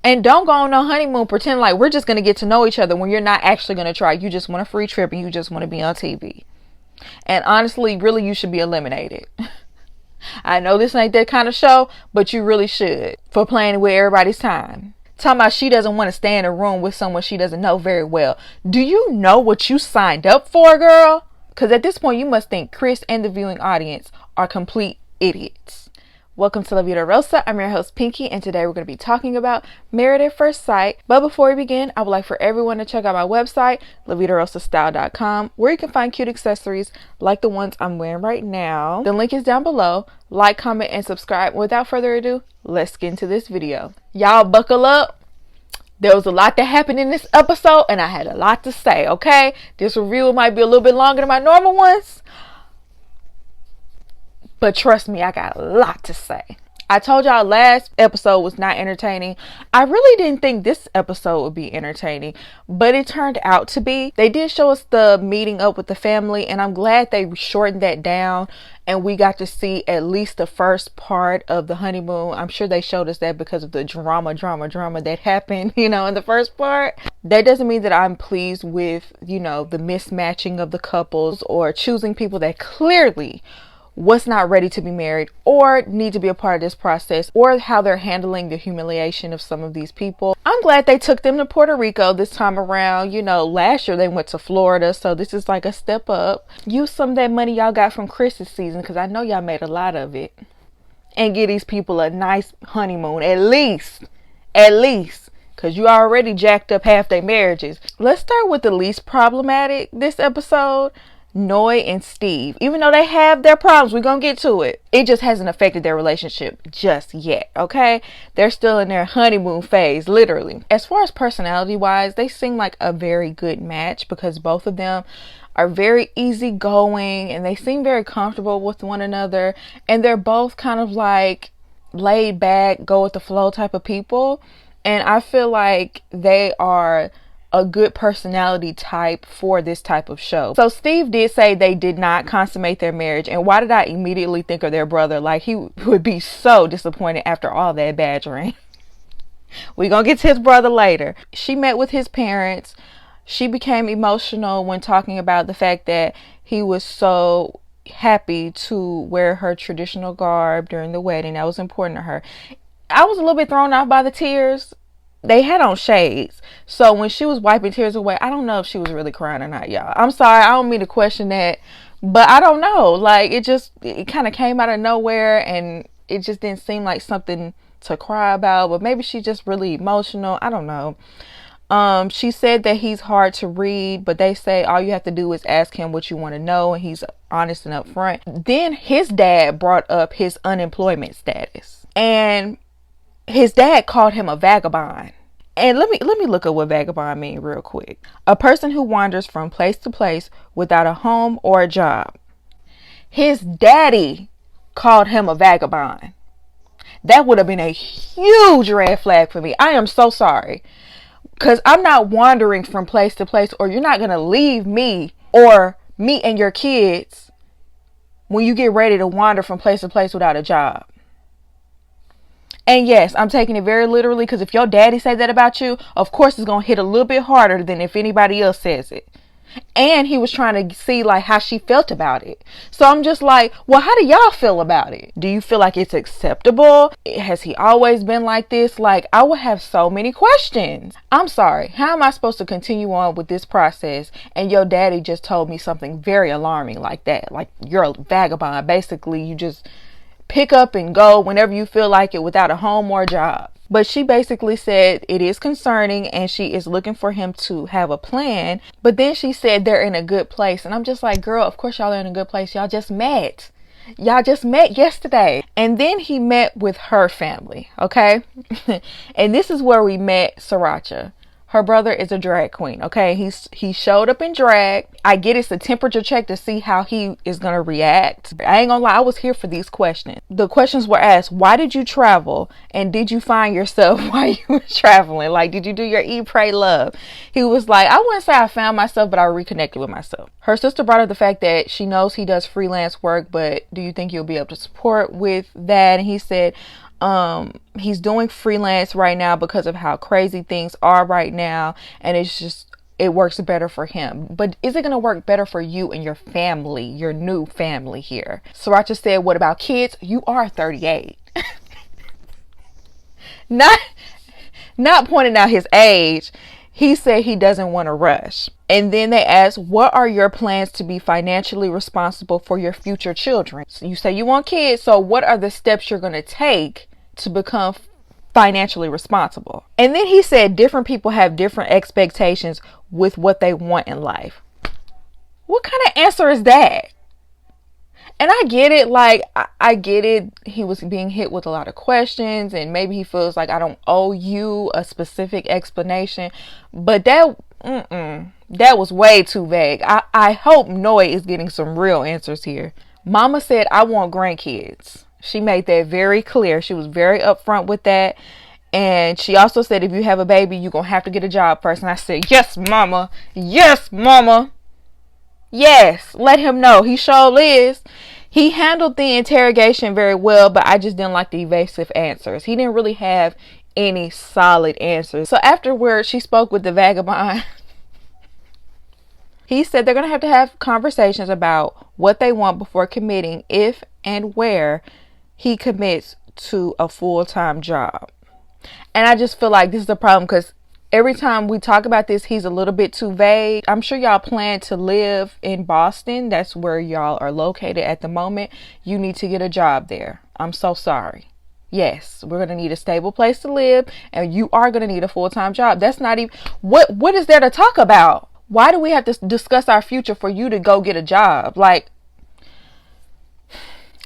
And don't go on no honeymoon pretend like we're just going to get to know each other when you're not actually going to try. You just want a free trip and you just want to be on TV. And honestly, really, you should be eliminated. I know this ain't that kind of show, but you really should, for playing with everybody's time. Talking about she doesn't want to stay in a room with someone she doesn't know very well. Do you know what you signed up for, girl? Because at this point, you must think Chris and the viewing audience are complete idiots. Welcome to La Vida Rosa. I'm your host, Pinky, and today we're going to be talking about Married at First Sight. But before we begin, I would like for everyone to check out my website, lavidarosastyle.com, where you can find cute accessories like the ones I'm wearing right now. The link is down below. Like, comment, and subscribe. Without further ado, let's get into this video. Y'all buckle up. There was a lot that happened in this episode, and I had a lot to say, okay? This review might be a little bit longer than my normal ones. But trust me, I got a lot to say. I told y'all last episode was not entertaining. I really didn't think this episode would be entertaining, but it turned out to be. They did show us the meeting up with the family, and I'm glad they shortened that down and we got to see at least the first part of the honeymoon. I'm sure they showed us that because of the drama that happened, in the first part. That doesn't mean that I'm pleased with, the mismatching of the couples or choosing people that clearly was not ready to be married or need to be a part of this process, or how they're handling the humiliation of some of these people. I'm glad they took them to Puerto Rico this time around. Last year they went to Florida, so this is like a step up. Use some of that money y'all got from Chris's season, because I know y'all made a lot of it, and give these people a nice honeymoon, at least, because you already jacked up half their marriages. Let's start with the least problematic this episode. Noy and Steve. Even though they have their problems, we're gonna get to it. It just hasn't affected their relationship just yet, okay? They're still in their honeymoon phase, literally. As far as personality wise, they seem like a very good match because both of them are very easygoing and they seem very comfortable with one another, and they're both kind of like laid back, go with the flow type of people. And I feel like they are a good personality type for this type of show. So Steve did say they did not consummate their marriage, and why did I immediately think of their brother? Like, he would be so disappointed after all that badgering. We're gonna get to his brother later. She met with his parents. She became emotional when talking about the fact that he was so happy to wear her traditional garb during the wedding. That was important to her. I was a little bit thrown off by the tears. They had on shades, so when she was wiping tears away, I don't know if she was really crying or not, y'all. I'm sorry, I don't mean to question that, but I don't know. Like, it kind of came out of nowhere, and it just didn't seem like something to cry about. But maybe she's just really emotional. I don't know. She said that he's hard to read, but they say all you have to do is ask him what you want to know, and he's honest and upfront. Then his dad brought up his unemployment status, and his dad called him a vagabond. And let me look up what vagabond mean real quick. A person who wanders from place to place without a home or a job. His daddy called him a vagabond. That would have been a huge red flag for me. I am so sorry, because I'm not wandering from place to place, or you're not going to leave me or me and your kids when you get ready to wander from place to place without a job. And yes, I'm taking it very literally, because if your daddy say that about you, of course it's going to hit a little bit harder than if anybody else says it. And he was trying to see like how she felt about it. So I'm just like, well, how do y'all feel about it? Do you feel like it's acceptable? Has he always been like this? Like, I would have so many questions. I'm sorry. How am I supposed to continue on with this process? And your daddy just told me something very alarming like that. Like, you're a vagabond. Basically, you just pick up and go whenever you feel like it without a home or a job. But she basically said it is concerning and she is looking for him to have a plan. But then she said they're in a good place. And I'm just like, girl, of course y'all are in a good place. Y'all just met. Y'all just met yesterday. And then he met with her family. Okay. And this is where we met Sriracha. Her brother is a drag queen, okay? He showed up in drag. I get it's a temperature check to see how he is going to react. I ain't gonna lie, I was here for these questions. The questions were asked, why did you travel? And did you find yourself while you were traveling? Like, did you do your eat, pray, love? He was like, I wouldn't say I found myself, but I reconnected with myself. Her sister brought up the fact that she knows he does freelance work, but do you think you'll be able to support with that? And he said, He's doing freelance right now because of how crazy things are right now, and it works better for him. But is it going to work better for you and your family, your new family here? Sriracha said, what about kids? You are 38. Not pointing out his age. He said he doesn't want to rush. And then they asked, what are your plans to be financially responsible for your future children? So you say you want kids, so what are the steps you're going to take to become financially responsible? And then he said different people have different expectations with what they want in life. What kind of answer is that? And I get it, like, I get it. He was being hit with a lot of questions, and maybe he feels like I don't owe you a specific explanation. But that was way too vague. I hope Noy is getting some real answers here. Mama said, I want grandkids. She made that very clear. She was very upfront with that. And she also said, if you have a baby, you're going to have to get a job first. And I said, yes, mama. Yes, mama. Yes, let him know. He sure is. He handled the interrogation very well, but I just didn't like the evasive answers. He didn't really have any solid answers. So afterwards, she spoke with the vagabond. He said they're going to have conversations about what they want before committing, if and where he commits to a full-time job. And I just feel like this is a problem because every time we talk about this, he's a little bit too vague. I'm sure y'all plan to live in Boston. That's where y'all are located at the moment. You need to get a job there. I'm so sorry. Yes, we're going to need a stable place to live, and you are going to need a full-time job. That's not even... What is there to talk about? Why do we have to discuss our future for you to go get a job? Like,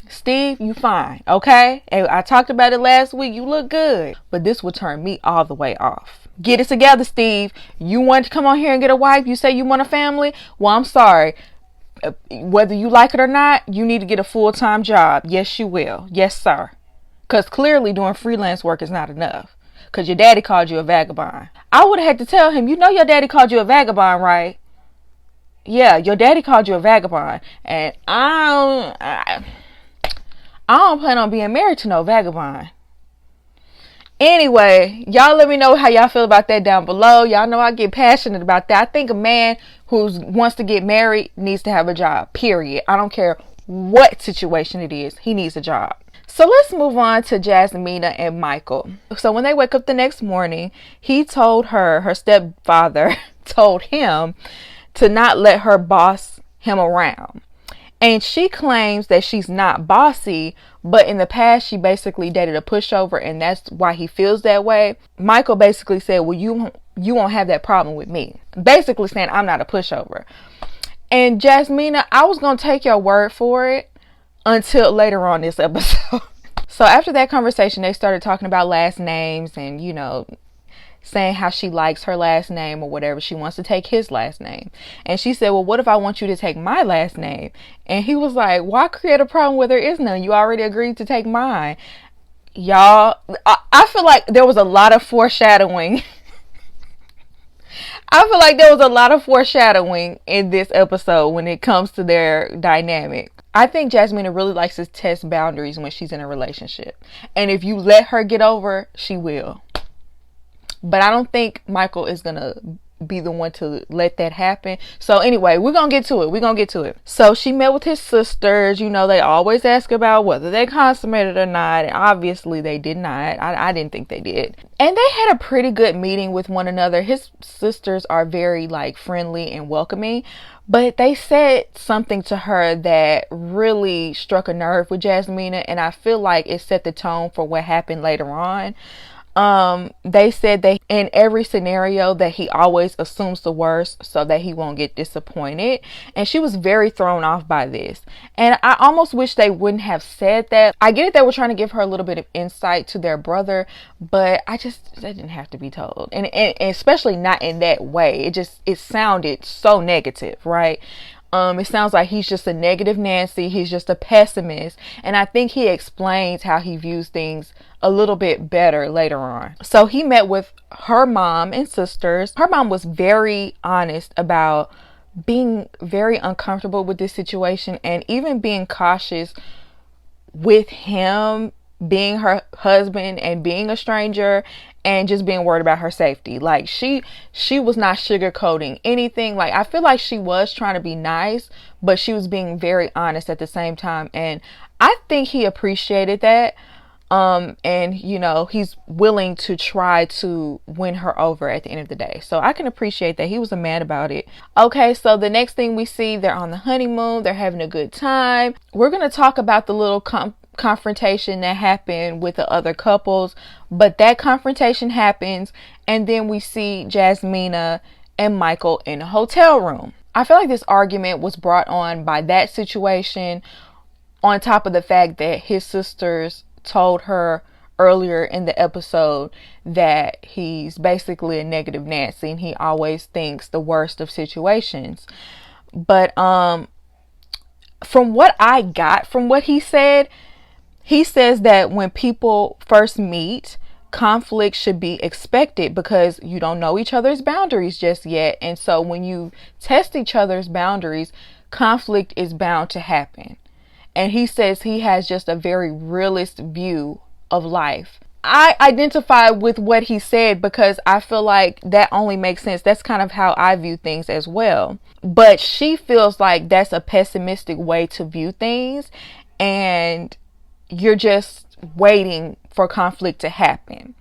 Steve, you fine, okay? And I talked about it last week. You look good. But this would turn me all the way off. Get it together, Steve. You want to come on here and get a wife? You say you want a family? Well, I'm sorry. Whether you like it or not, you need to get a full-time job. Yes, you will. Yes, sir. Because clearly doing freelance work is not enough. Because your daddy called you a vagabond. I would have had to tell him, you know your daddy called you a vagabond, right? Yeah, your daddy called you a vagabond. And I don't plan on being married to no vagabond. Anyway, y'all let me know how y'all feel about that down below. Y'all know I get passionate about that. I think a man who wants to get married needs to have a job, period. I don't care what situation it is. He needs a job. So let's move on to Jasmina and Michael. So when they wake up the next morning, he told her stepfather told him to not let her boss him around. And she claims that she's not bossy, but in the past she basically dated a pushover, and that's why he feels that way. Michael basically said, well, you won't have that problem with me. Basically saying I'm not a pushover. And Jasmina, I was going to take your word for it until later on this episode. So after that conversation, they started talking about last names and, you know, saying how she likes her last name or whatever. She wants to take his last name. And she said, well, what if I want you to take my last name? And he was like, why create a problem where there is none? You already agreed to take mine. Y'all, I feel like there was a lot of foreshadowing. I feel like there was a lot of foreshadowing in this episode when it comes to their dynamic. I think Jasmina really likes to test boundaries when she's in a relationship. And if you let her get over, she will. But I don't think Michael is going to be the one to let that happen. So anyway, we're going to get to it. So she met with his sisters. You know, they always ask about whether they consummated or not. And obviously they did not. I didn't think they did. And they had a pretty good meeting with one another. His sisters are very like friendly and welcoming. But they said something to her that really struck a nerve with Jasmina. And I feel like it set the tone for what happened later on. They said that in every scenario that he always assumes the worst so that he won't get disappointed. And she was very thrown off by this. And I almost wish they wouldn't have said that. I get it, they were trying to give her a little bit of insight to their brother, but that didn't have to be told. And especially not in that way. It sounded so negative, right? It sounds like he's just a negative Nancy. He's just a pessimist. And I think he explains how he views things a little bit better later on. So he met with her mom and sisters. Her mom was very honest about being very uncomfortable with this situation and even being cautious with him being her husband and being a stranger and just being worried about her safety. Like she was not sugarcoating anything. Like I feel like she was trying to be nice, but she was being very honest at the same time, and I think he appreciated that. And you know, he's willing to try to win her over at the end of the day. So I can appreciate that. He was a man about it. Okay, so the next thing we see, they're on the honeymoon, they're having a good time. We're going to talk about the little confrontation that happened with the other couples, but that confrontation happens, and then we see Jasmina and Michael in a hotel room. I feel like this argument was brought on by that situation, on top of the fact that his sisters told her earlier in the episode that he's basically a negative Nancy and he always thinks the worst of situations. But from what I got from what he said, he says that when people first meet, conflict should be expected because you don't know each other's boundaries just yet. And so when you test each other's boundaries, conflict is bound to happen. And he says he has just a very realist view of life. I identify with what he said because I feel like that only makes sense. That's kind of how I view things as well. But she feels like that's a pessimistic way to view things, and you're just waiting for conflict to happen.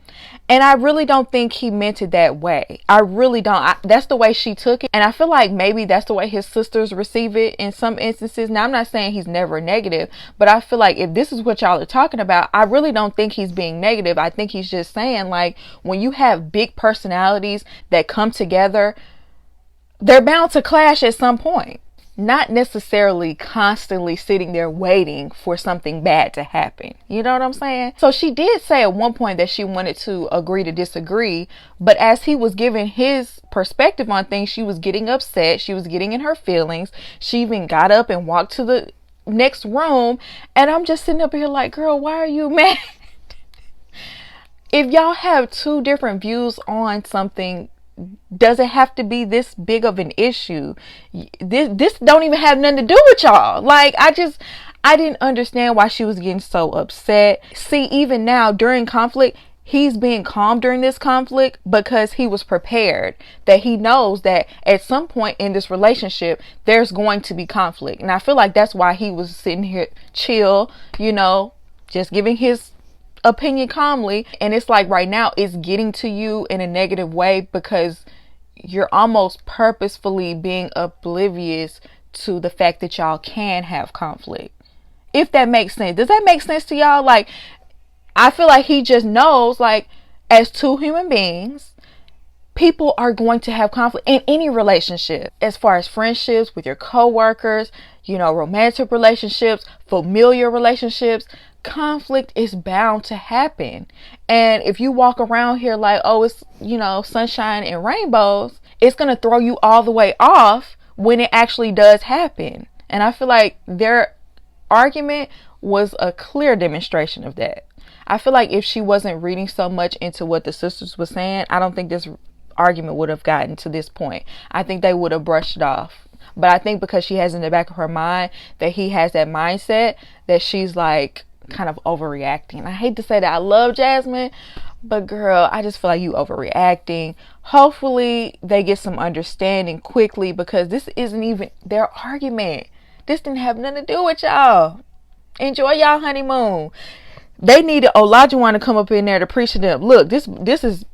And I really don't think he meant it that way. I really don't. That's the way she took it. And I feel like maybe that's the way his sisters receive it in some instances. Now, I'm not saying he's never negative, but I feel like if this is what y'all are talking about, I really don't think he's being negative. I think he's just saying, like, when you have big personalities that come together, they're bound to clash at some point. Not necessarily constantly sitting there waiting for something bad to happen. You know what I'm saying? So she did say at one point that she wanted to agree to disagree, but as he was giving his perspective on things, she was getting upset. She was getting in her feelings. She even got up and walked to the next room, and I'm just sitting up here like, girl, why are you mad? If y'all have two different views on something, does it have to be this big of an issue? This don't even have nothing to do with y'all. Like, I didn't understand why she was getting so upset. See, even now during conflict, he's being calm during this conflict because he was prepared, that he knows that at some point in this relationship there's going to be conflict. And I feel like that's why he was sitting here chill, you know, just giving his opinion calmly. And it's like right now it's getting to you in a negative way because you're almost purposefully being oblivious to the fact that y'all can have conflict. If that makes sense. Does that make sense to y'all? Like, I feel like he just knows, like, as two human beings, people are going to have conflict in any relationship, as far as friendships, with your coworkers, you know, romantic relationships, familiar relationships. Conflict is bound to happen. And if you walk around here like, oh, it's, you know, sunshine and rainbows, it's going to throw you all the way off when it actually does happen. And I feel like their argument was a clear demonstration of that. I feel like if she wasn't reading so much into what the sisters were saying, I don't think this argument would have gotten to this point. I think they would have brushed it off. But I think because she has in the back of her mind that he has that mindset, that she's like kind of overreacting. I hate to say that I love Jasmine, but girl, I just feel like you overreacting. Hopefully they get some understanding quickly, because this isn't even their argument. This didn't have nothing to do with y'all. Enjoy y'all honeymoon. They needed Olajuwon to come up in there to preach to them. Look, this is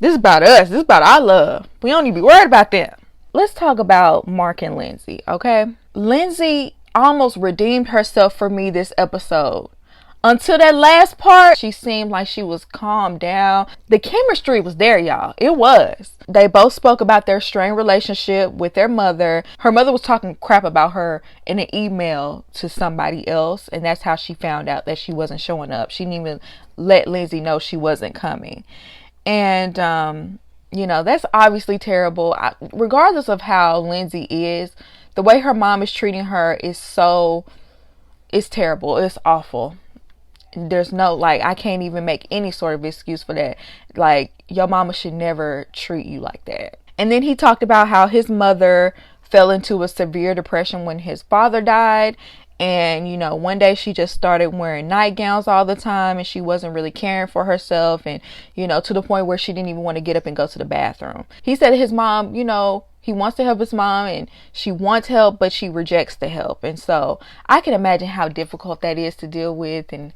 about us. This is about our love. We don't need to be worried about them. Let's talk about Mark and Lindsay, okay? Lindsay almost redeemed herself for me this episode. Until that last part, she seemed like she was calmed down. The chemistry was there, y'all. It was. They both spoke about their strained relationship with their mother. Her mother was talking crap about her in an email to somebody else, and that's how she found out that she wasn't showing up. She didn't even let Lindsay know she wasn't coming. And, you know, that's obviously terrible. Regardless of how Lindsay is, the way her mom is treating her is it's terrible. It's awful. There's no, like, I can't even make any sort of excuse for that. Like, your mama should never treat you like that. And then he talked about how his mother fell into a severe depression when his father died, And, you know, one day she just started wearing nightgowns all the time, and she wasn't really caring for herself. And, you know, to the point where she didn't even want to get up and go to the bathroom. He said his mom, you know, he wants to help his mom and she wants help, but she rejects the help. And so I can imagine how difficult that is to deal with. And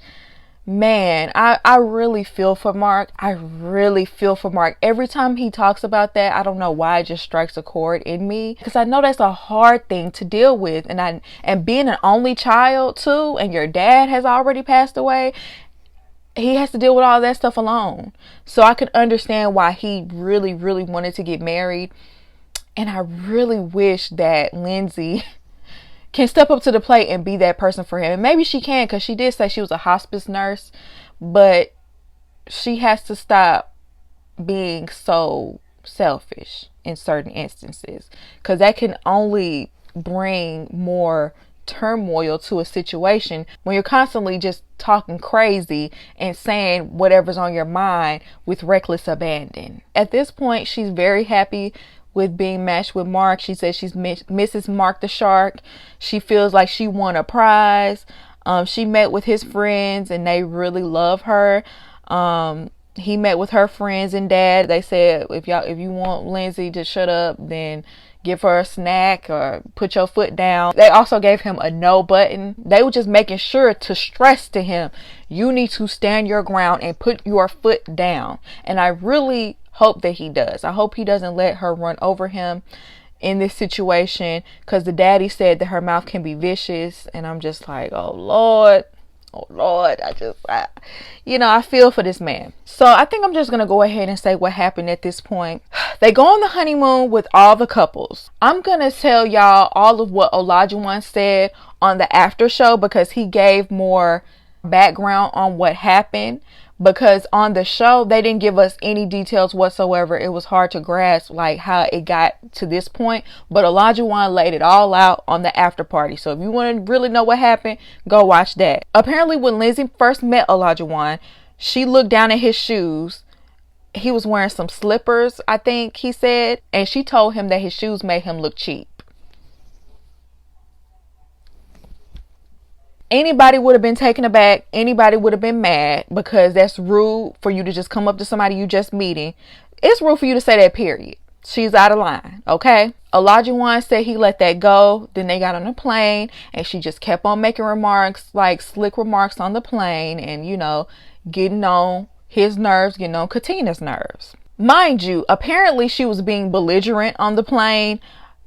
man, I really feel for Mark. I really feel for Mark. Every time he talks about that, I don't know why it just strikes a chord in me, because I know that's a hard thing to deal with. And being an only child too, and your dad has already passed away, he has to deal with all that stuff alone. So I can understand why he really, really wanted to get married. And I really wish that Lindsay can step up to the plate and be that person for him. And maybe she can, because she did say she was a hospice nurse, but she has to stop being so selfish in certain instances, because that can only bring more turmoil to a situation when you're constantly just talking crazy and saying whatever's on your mind with reckless abandon. At this point, she's very happy with being matched with Mark. She says she's Mrs. Mark the Shark. She feels like she won a prize. She met with his friends and they really love her. He met with her friends and dad. They said, if you want Lindsay to shut up, then give her a snack or put your foot down. They also gave him a no button. They were just making sure to stress to him, you need to stand your ground and put your foot down. And I really hope that he does. I hope he doesn't let her run over him in this situation, because the daddy said that her mouth can be vicious. And I'm just like, oh Lord, I feel for this man. So I think I'm just gonna go ahead and say what happened at this point. They go on the honeymoon with all the couples. I'm gonna tell y'all all of what Olajuwon said on the after show, because he gave more background on what happened. Because on the show, they didn't give us any details whatsoever. It was hard to grasp like how it got to this point. But Olajuwon laid it all out on the after party. So if you want to really know what happened, go watch that. Apparently, when Lindsay first met Olajuwon, she looked down at his shoes. He was wearing some slippers, I think he said. And she told him that his shoes made him look cheap. Anybody would have been taken aback. Anybody would have been mad, because that's rude for you to just come up to somebody you just meeting. It's rude for you to say that, period. She's out of line, okay? Olajuwon said he let that go. Then they got on a plane and she just kept on making remarks, like slick remarks on the plane, and, you know, getting on his nerves, getting on Katina's nerves. Mind you, apparently she was being belligerent on the plane.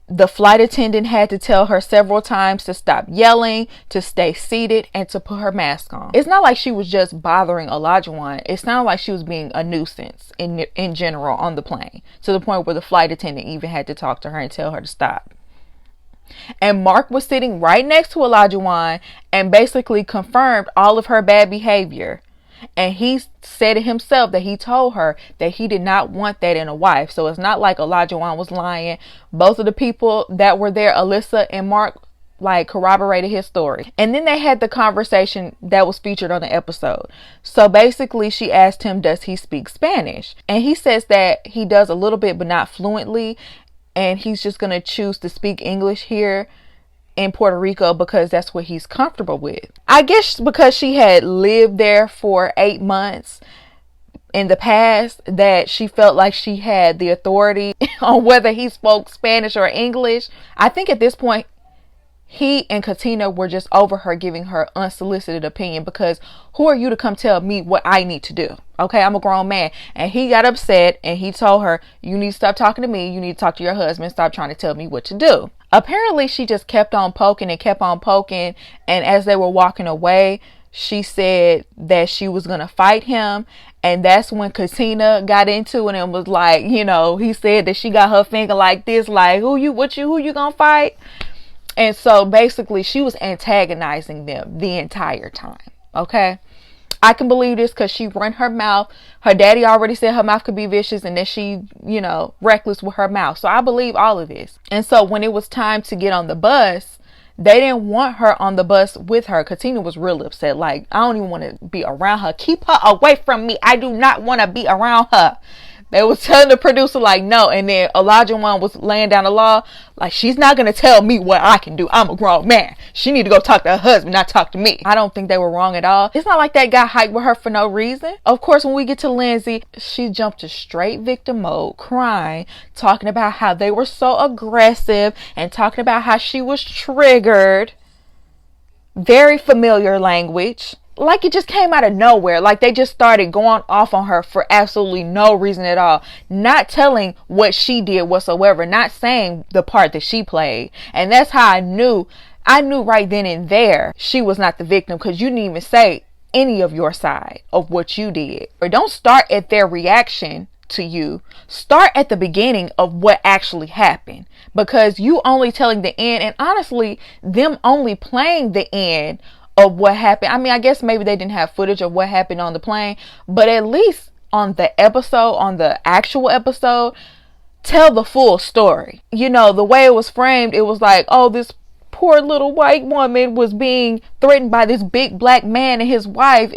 The flight attendant had to tell her several times to stop yelling, to stay seated, and to put her mask on. It's not like she was just bothering Olajuwon. It sounded like she was being a nuisance in general on the plane, to the point where the flight attendant even had to talk to her and tell her to stop. And Mark was sitting right next to Olajuwon and basically confirmed all of her bad behavior. And he said it himself that he told her that he did not want that in a wife. So it's not like Olajuwon was lying. Both of the people that were there, Alyssa and Mark, like corroborated his story. And then they had the conversation that was featured on the episode. So basically she asked him, does he speak Spanish? And he says that he does a little bit, but not fluently. And he's just going to choose to speak English here in Puerto Rico because that's what he's comfortable with. I guess because she had lived there for 8 months in the past, that she felt like she had the authority on whether he spoke Spanish or English. I think at this point he and Katina were just over her, giving her unsolicited opinion, because who are you to come tell me what I need to do? Okay, I'm a grown man. And he got upset and he told her, you need to stop talking to me. You need to talk to your husband. Stop trying to tell me what to do. Apparently she just kept on poking and kept on poking. And as they were walking away, she said that she was going to fight him. And that's when Katina got into it and was like, you know, he said that she got her finger like this, like, who you going to fight? And so basically she was antagonizing them the entire time. Okay. I can believe this because she run her mouth. Her daddy already said her mouth could be vicious, and that she, you know, reckless with her mouth. So I believe all of this. And so when it was time to get on the bus, they didn't want her on the bus with her. Katina was real upset. Like, I don't even want to be around her. Keep her away from me. I do not want to be around her. They was telling the producer like no, and then Olajuwon was laying down the law like she's not gonna tell me what I can do. I'm a grown man. She need to go talk to her husband, not talk to me. I don't think they were wrong at all. It's not like that got hyped with her for no reason. Of course, when we get to Lindsay, she jumped to straight victim mode, crying, talking about how they were so aggressive and talking about how she was triggered. Very familiar language. Like it just came out of nowhere. Like they just started going off on her for absolutely no reason at all. Not telling what she did whatsoever. Not saying the part that she played. And that's how I knew right then and there she was not the victim, because you didn't even say any of your side of what you did. Or don't start at their reaction to you. Start at the beginning of what actually happened, because you only telling the end, and honestly them only playing the end of what happened. I mean, I guess maybe they didn't have footage of what happened on the plane, but at least on the episode, on the actual episode, tell the full story. You know, the way it was framed, it was like, oh, this poor little white woman was being threatened by this big black man and his wife.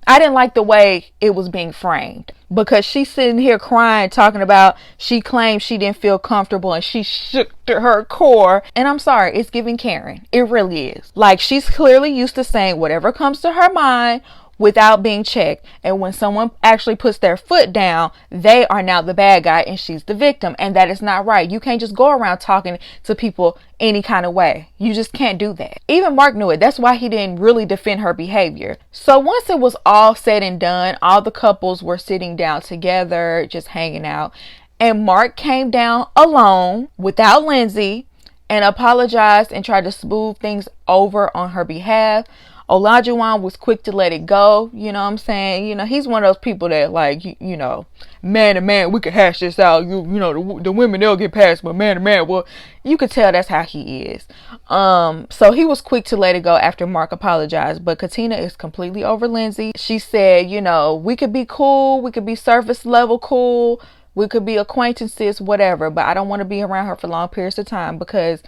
I didn't like the way it was being framed, because she's sitting here crying, talking about she claimed she didn't feel comfortable and she shook to her core. And I'm sorry, it's giving Karen. It really is. Like, she's clearly used to saying whatever comes to her mind without being checked. And when someone actually puts their foot down, they are now the bad guy and she's the victim. And that is not right. You can't just go around talking to people any kind of way. You just can't do that. Even Mark knew it. That's why he didn't really defend her behavior. So once it was all said and done, all the couples were sitting down together, just hanging out. And Mark came down alone without Lindsay and apologized and tried to smooth things over on her behalf. Olajuwon was quick to let it go. You know what I'm saying? You know, he's one of those people that, like, you know, man to man, we could hash this out. You know, the women, they'll get past, but man to man, well, you could tell that's how he is. So he was quick to let it go after Mark apologized. But Katina is completely over Lindsay. She said, you know, we could be cool. We could be surface level cool. We could be acquaintances, whatever. But I don't want to be around her for long periods of time, because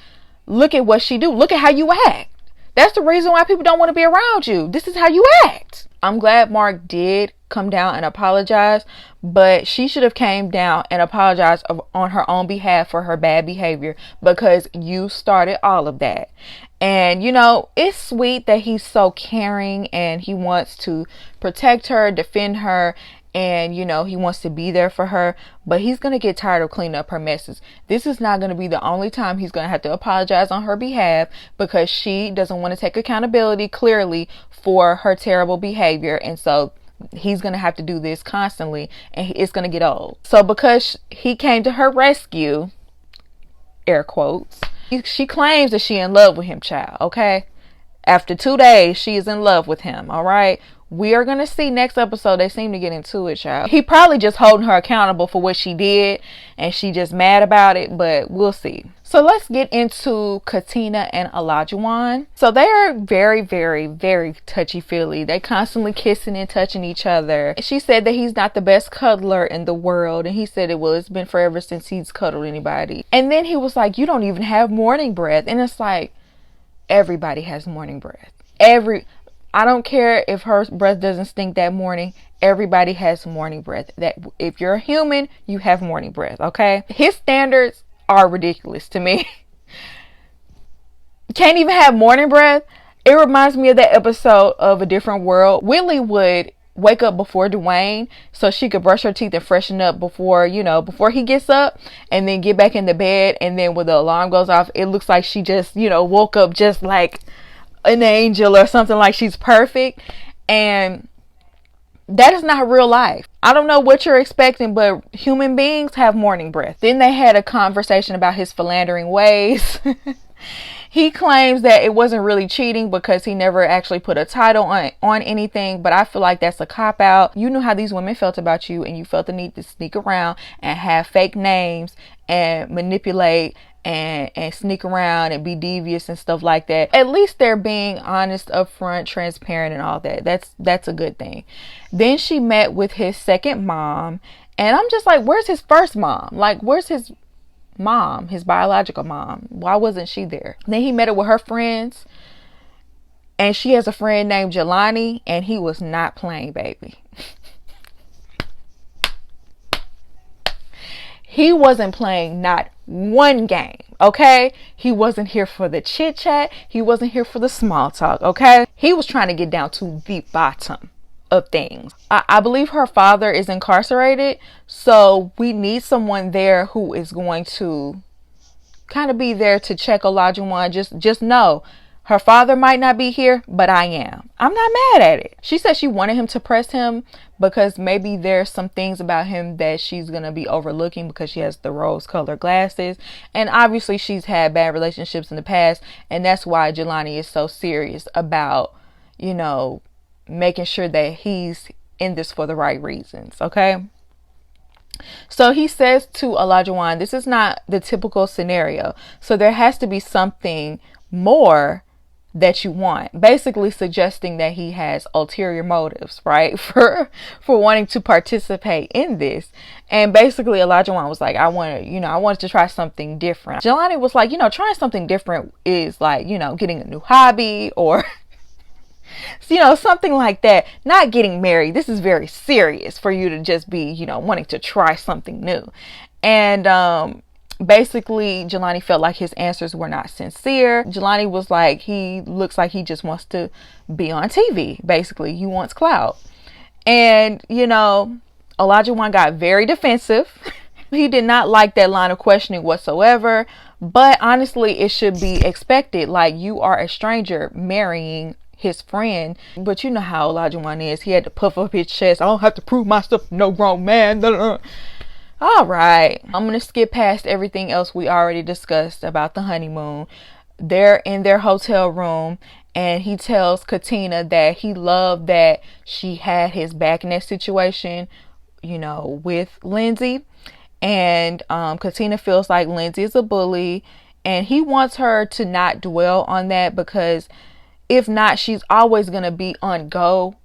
look at what she do. Look at how you act. That's the reason why people don't want to be around you. This is how you act. I'm glad Mark did come down and apologize, but she should have came down and apologized on her own behalf for her bad behavior, because you started all of that. And, you know, it's sweet that he's so caring and he wants to protect her, defend her, and, you know, he wants to be there for her, but he's going to get tired of cleaning up her messes. This is not going to be the only time he's going to have to apologize on her behalf, because she doesn't want to take accountability clearly for her terrible behavior. And so he's going to have to do this constantly, and it's going to get old. So because he came to her rescue, air quotes, she claims that she in love with him, child. Okay. After 2 days, she is in love with him. All right. We are going to see next episode. They seem to get into it, child. He probably just holding her accountable for what she did, and she just mad about it, but we'll see. So let's get into Katina and Olajuwon. So they are very, very, very touchy-feely. They constantly kissing and touching each other. She said that he's not the best cuddler in the world, and he said it's been forever since he's cuddled anybody. And then he was like, you don't even have morning breath. And it's like, everybody has morning breath. I don't care if her breath doesn't stink that morning. Everybody has morning breath. That if you're a human, you have morning breath. Okay. His standards are ridiculous to me. Can't even have morning breath. It reminds me of that episode of A Different World. Whitley would wake up before Dwayne so she could brush her teeth and freshen up before he gets up, and then get back in the bed. And then when the alarm goes off, it looks like she just, woke up just like an angel or something, like she's perfect. And that is not real life. I don't know what you're expecting, but human beings have morning breath. Then they had a conversation about his philandering ways. He claims that it wasn't really cheating because he never actually put a title on anything, but I feel like that's a cop-out. You knew how these women felt about you, and you felt the need to sneak around and have fake names and manipulate and sneak around and be devious and stuff like that. At least they're being honest, upfront, transparent, and all that. That's a good thing. Then she met with his second mom, and I'm just like, where's his first mom? Like, where's his mom, his biological mom? Why wasn't she there? Then he met her with her friends, and she has a friend named Jelani, and he was not playing, baby. He wasn't playing not one game, okay? He wasn't here for the chit chat. He wasn't here for the small talk, okay? He was trying to get down to the bottom of things. I believe her father is incarcerated, so we need someone there who is going to kind of be there to check Olajuwon. Just know her father might not be here, but I am. I'm not mad at it. She said she wanted him to press him because maybe there's some things about him that she's going to be overlooking because she has the rose colored glasses. And obviously she's had bad relationships in the past. And that's why Jelani is so serious about, you know, making sure that he's in this for the right reasons. Okay. So he says to Olajuwon, this is not the typical scenario. So there has to be something more that you want, basically suggesting that he has ulterior motives, right, for wanting to participate in this. And basically Olajuwon was like, I wanted to try something different. Jelani was like, trying something different is like, getting a new hobby or something like that. Not getting married. This is very serious for you to just be, wanting to try something new. And basically Jelani felt like his answers were not sincere. Jelani was like, he looks like he just wants to be on TV. Basically, he wants clout. And Olajuwon got very defensive. He did not like that line of questioning whatsoever. But honestly, it should be expected. Like, you are a stranger marrying his friend. But you know how Olajuwon is. He had to puff up his chest. I don't have to prove myself to no grown man. All right, I'm going to skip past everything else we already discussed about the honeymoon. They're in their hotel room and he tells Katina that he loved that she had his back in that situation, with Lindsay. And Katina feels like Lindsay is a bully and he wants her to not dwell on that, because if not, she's always going to be on go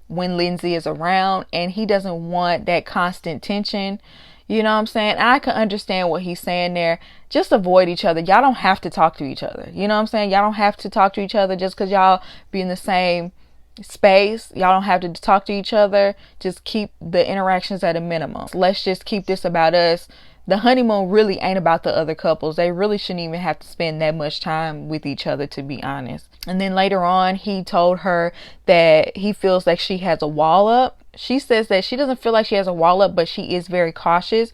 when Lindsay is around, and he doesn't want that constant tension. You know what I'm saying? I can understand what he's saying there. Just avoid each other. Y'all don't have to talk to each other. You know what I'm saying? Y'all don't have to talk to each other just because y'all be in the same space. Y'all don't have to talk to each other. Just keep the interactions at a minimum. Let's just keep this about us. The honeymoon really ain't about the other couples. They really shouldn't even have to spend that much time with each other, to be honest. And then later on, he told her that he feels like she has a wall up. She says that she doesn't feel like she has a wall up, but she is very cautious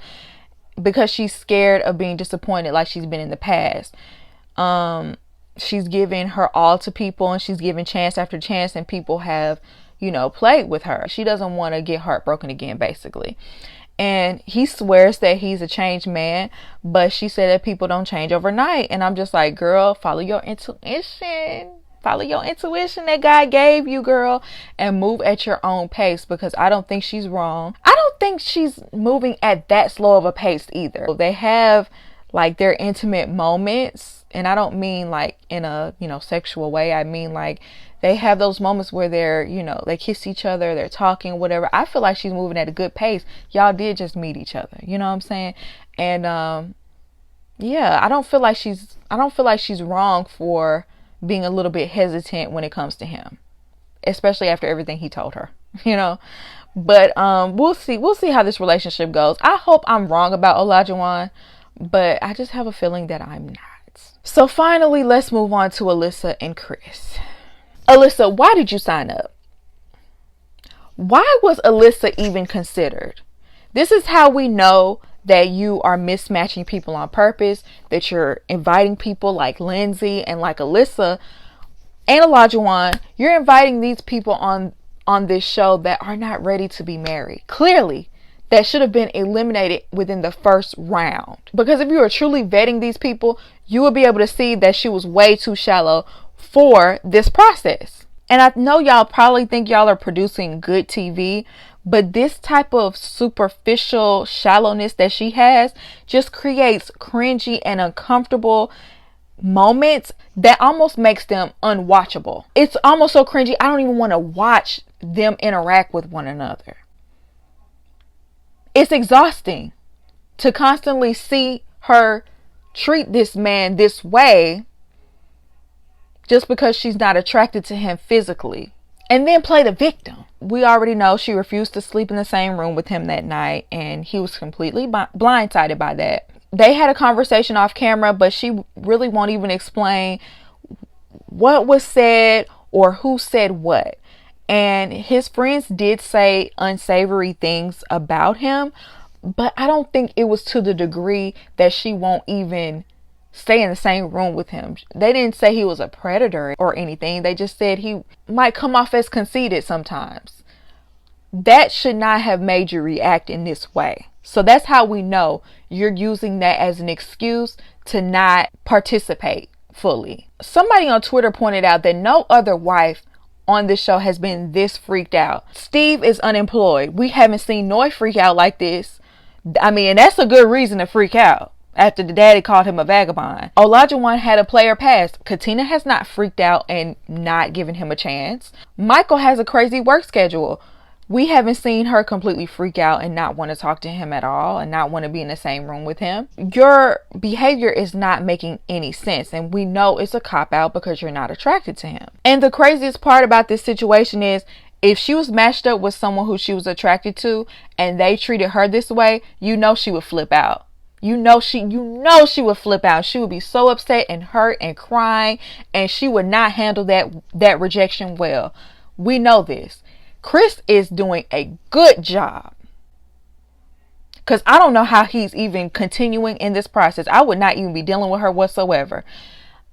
because she's scared of being disappointed like she's been in the past. She's given her all to people and she's given chance after chance, and people have, played with her. She doesn't want to get heartbroken again, basically. And he swears that he's a changed man, but she said that people don't change overnight. And I'm just like, girl, follow your intuition. Follow your intuition that God gave you, girl, and move at your own pace, because I don't think she's wrong. I don't think she's moving at that slow of a pace either. They have like their intimate moments, and I don't mean like in a, sexual way. I mean like they have those moments where they're, they kiss each other, they're talking, whatever. I feel like she's moving at a good pace. Y'all did just meet each other. You know what I'm saying? And yeah, I don't feel like she's wrong for being a little bit hesitant when it comes to him, especially after everything he told her, but we'll see how this relationship goes. I hope I'm wrong about Olajuwon, but I just have a feeling that I'm not. So finally, let's move on to Alyssa and Chris. Alyssa, why did you sign up? Why was Alyssa even considered? This is how we know that you are mismatching people on purpose, that you're inviting people like Lindsay and like Alyssa and Olajuwon. You're inviting these people on this show that are not ready to be married. Clearly, that should have been eliminated within the first round. Because if you were truly vetting these people, you would be able to see that she was way too shallow for this process. And I know y'all probably think y'all are producing good TV, but this type of superficial shallowness that she has just creates cringy and uncomfortable moments that almost makes them unwatchable. It's almost so cringy, I don't even want to watch them interact with one another. It's exhausting to constantly see her treat this man this way just because she's not attracted to him physically. and then play the victim. We already know she refused to sleep in the same room with him that night, and he was completely blindsided by that. They had a conversation off camera, but she really won't even explain what was said or who said what. And his friends did say unsavory things about him, but I don't think it was to the degree that she won't even stay in the same room with him. They didn't say he was a predator or anything. They just said he might come off as conceited sometimes. That should not have made you react in this way. So that's how we know you're using that as an excuse to not participate fully. Somebody on Twitter pointed out that no other wife on this show has been this freaked out. Steve is unemployed. We haven't seen Noy freak out like this. I mean, and that's a good reason to freak out after the daddy called him a vagabond. Olajuwon had a player pass. Katina has not freaked out and not given him a chance. Michael has a crazy work schedule. We haven't seen her completely freak out and not want to talk to him at all and not want to be in the same room with him. Your behavior is not making any sense, and we know it's a cop-out because you're not attracted to him. And the craziest part about this situation is, if she was matched up with someone who she was attracted to and they treated her this way, you know she would flip out. You know she would flip out. She would be so upset and hurt and crying, and she would not handle that rejection well. We know this. Chris is doing a good job, because I don't know how he's even continuing in this process. I would not even be dealing with her whatsoever.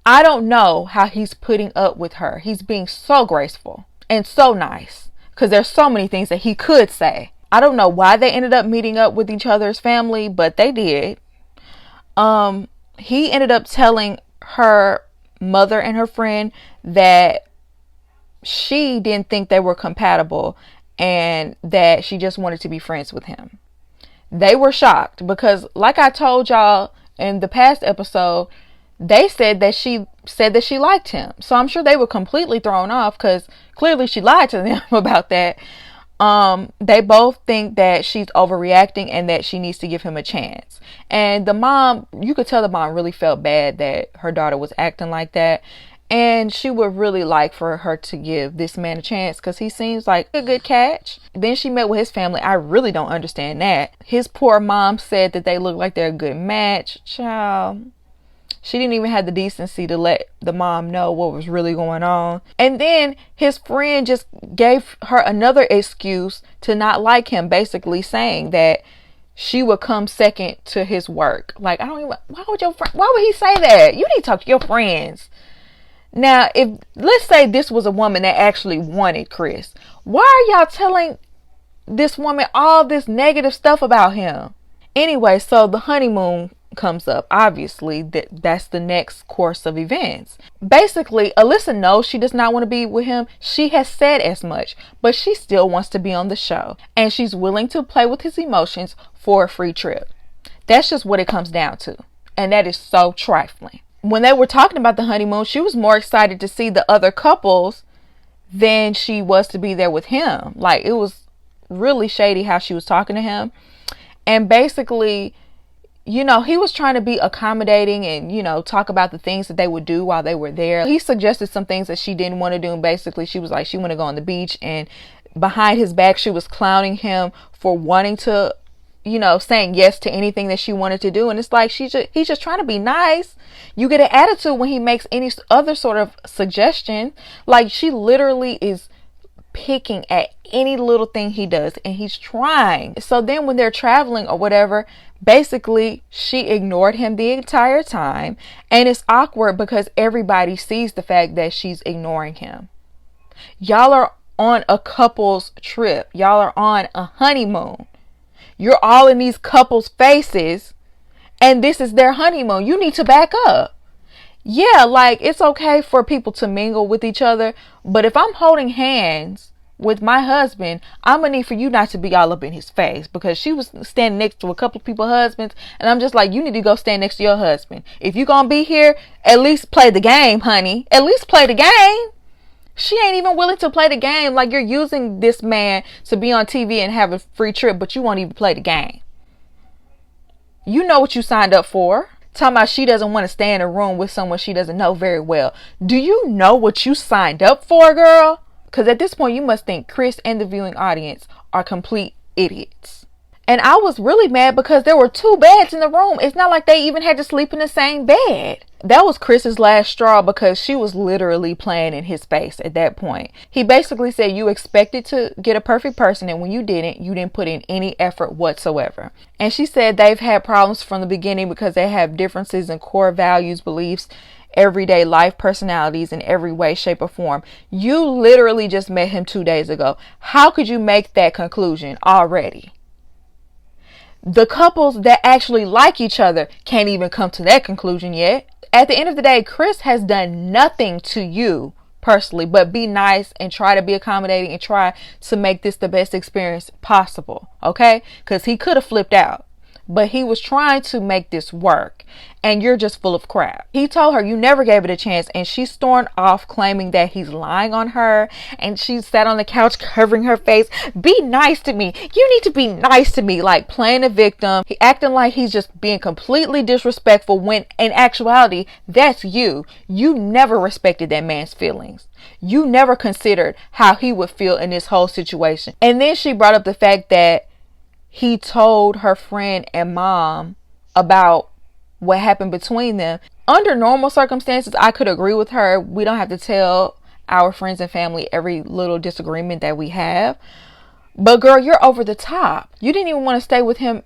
I don't know how he's putting up with her. He's being so graceful and so nice, because there's so many things that he could say. I don't know why they ended up meeting up with each other's family, but they did. He ended up telling her mother and her friend that she didn't think they were compatible and that she just wanted to be friends with him. They were shocked because, like I told y'all in the past episode, they said that she liked him. So I'm sure they were completely thrown off, because clearly she lied to them about that. They both think that she's overreacting and that she needs to give him a chance. And the mom, you could tell the mom really felt bad that her daughter was acting like that. And she would really like for her to give this man a chance, because he seems like a good catch. Then she met with his family. I really don't understand that. His poor mom said that they look like they're a good match. Child. She didn't even have the decency to let the mom know what was really going on. And then his friend just gave her another excuse to not like him, basically saying that she would come second to his work. Like, why would he say that? You need to talk to your friends. Now, if let's say this was a woman that actually wanted Chris, why are y'all telling this woman all this negative stuff about him? Anyway, so the honeymoon comes up. Obviously, that's the next course of events. Basically, Alyssa knows she does not want to be with him. She has said as much, but she still wants to be on the show, and she's willing to play with his emotions for a free trip. That's just what it comes down to, and that is so trifling. When they were talking about the honeymoon, she was more excited to see the other couples than she was to be there with him. Like, it was really shady how she was talking to him. And basically, you know, he was trying to be accommodating and, you know, talk about the things that they would do while they were there. He suggested some things that she didn't want to do. And basically, she was like, she wanted to go on the beach. And behind his back, she was clowning him for wanting to, you know, saying yes to anything that she wanted to do. And it's like, he's just trying to be nice. You get an attitude when he makes any other sort of suggestion. Like, she literally is picking at any little thing he does, and he's trying. So then when they're traveling or whatever, basically she ignored him the entire time, and it's awkward because everybody sees the fact that she's ignoring him. Y'all are on a couple's trip. Y'all are on a honeymoon. You're all in these couples' faces, and this is their honeymoon. You need to back up. Yeah, like, it's okay for people to mingle with each other, but if I'm holding hands with my husband, I'm gonna need for you not to be all up in his face, because she was standing next to a couple of people's husbands, and I'm just like, you need to go stand next to your husband. If you're gonna be here, at least play the game, honey. At least play the game. She ain't even willing to play the game. Like, you're using this man to be on TV and have a free trip, but you won't even play the game. You know what you signed up for. Talking about she doesn't want to stay in a room with someone she doesn't know very well. Do you know what you signed up for, girl? Because at this point, you must think Chris and the viewing audience are complete idiots. And I was really mad because there were 2 beds in the room. It's not like they even had to sleep in the same bed. That was Chris's last straw because she was literally playing in his face at that point. He basically said you expected to get a perfect person, and when you didn't put in any effort whatsoever. And she said they've had problems from the beginning because they have differences in core values, beliefs, everyday life, personalities in every way, shape, or form. You literally just met him 2 days ago. How could you make that conclusion already? The couples that actually like each other can't even come to that conclusion yet. At the end of the day, Chris has done nothing to you personally but be nice and try to be accommodating and try to make this the best experience possible. Okay? Because he could have flipped out, but he was trying to make this work, and you're just full of crap. He told her you never gave it a chance, and she stormed off claiming that he's lying on her, and she sat on the couch covering her face. Be nice to me. You need to be nice to me. Like playing a victim. He acting like he's just being completely disrespectful when in actuality, that's you. You never respected that man's feelings. You never considered how he would feel in this whole situation. And then she brought up the fact that he told her friend and mom about what happened between them. Under normal circumstances, I could agree with her. We don't have to tell our friends and family every little disagreement that we have. But girl, you're over the top. You didn't even want to stay with him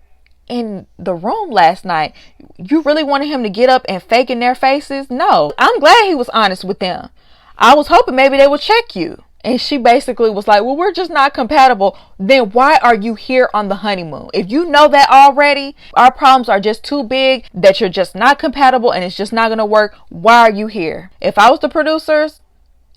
in the room last night. You really wanted him to get up and fake in their faces? No. I'm glad he was honest with them. I was hoping maybe they would check you. And she basically was like, well, we're just not compatible. Then why are you here on the honeymoon? If you know that already, our problems are just too big, that you're just not compatible and it's just not going to work, why are you here? If I was the producers,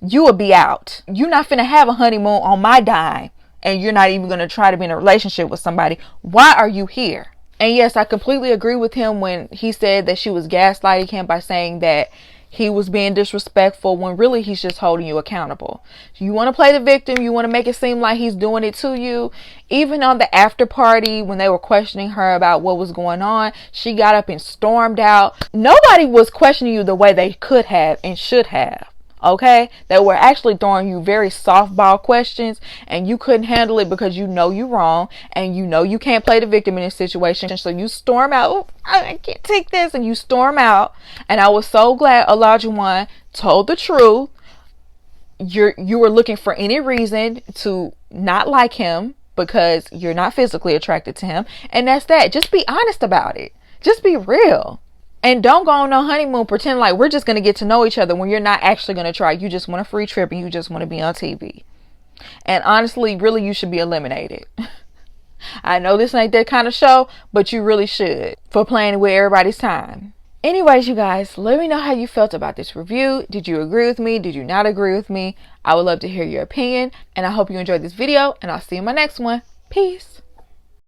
you would be out. You're not finna have a honeymoon on my dime, and you're not even going to try to be in a relationship with somebody. Why are you here? And yes, I completely agree with him when he said that she was gaslighting him by saying that he was being disrespectful when really he's just holding you accountable. You want to play the victim. You want to make it seem like he's doing it to you. Even on the after party, when they were questioning her about what was going on, she got up and stormed out. Nobody was questioning you the way they could have and should have. Okay? They were actually throwing you very softball questions, and you couldn't handle it because you know you're wrong and you know you can't play the victim in this situation. So you storm out. Oh, I can't take this. And you storm out. And I was so glad Olajuwon told the truth. You were looking for any reason to not like him because you're not physically attracted to him. And that's that. Just be honest about it. Just be real. And don't go on no honeymoon pretend like we're just going to get to know each other when you're not actually going to try. You just want a free trip and you just want to be on TV. And honestly, really, you should be eliminated. I know this ain't that kind of show, but you really should for playing with everybody's time. Anyways, you guys, let me know how you felt about this review. Did you agree with me? Did you not agree with me? I would love to hear your opinion. And I hope you enjoyed this video, and I'll see you in my next one. Peace.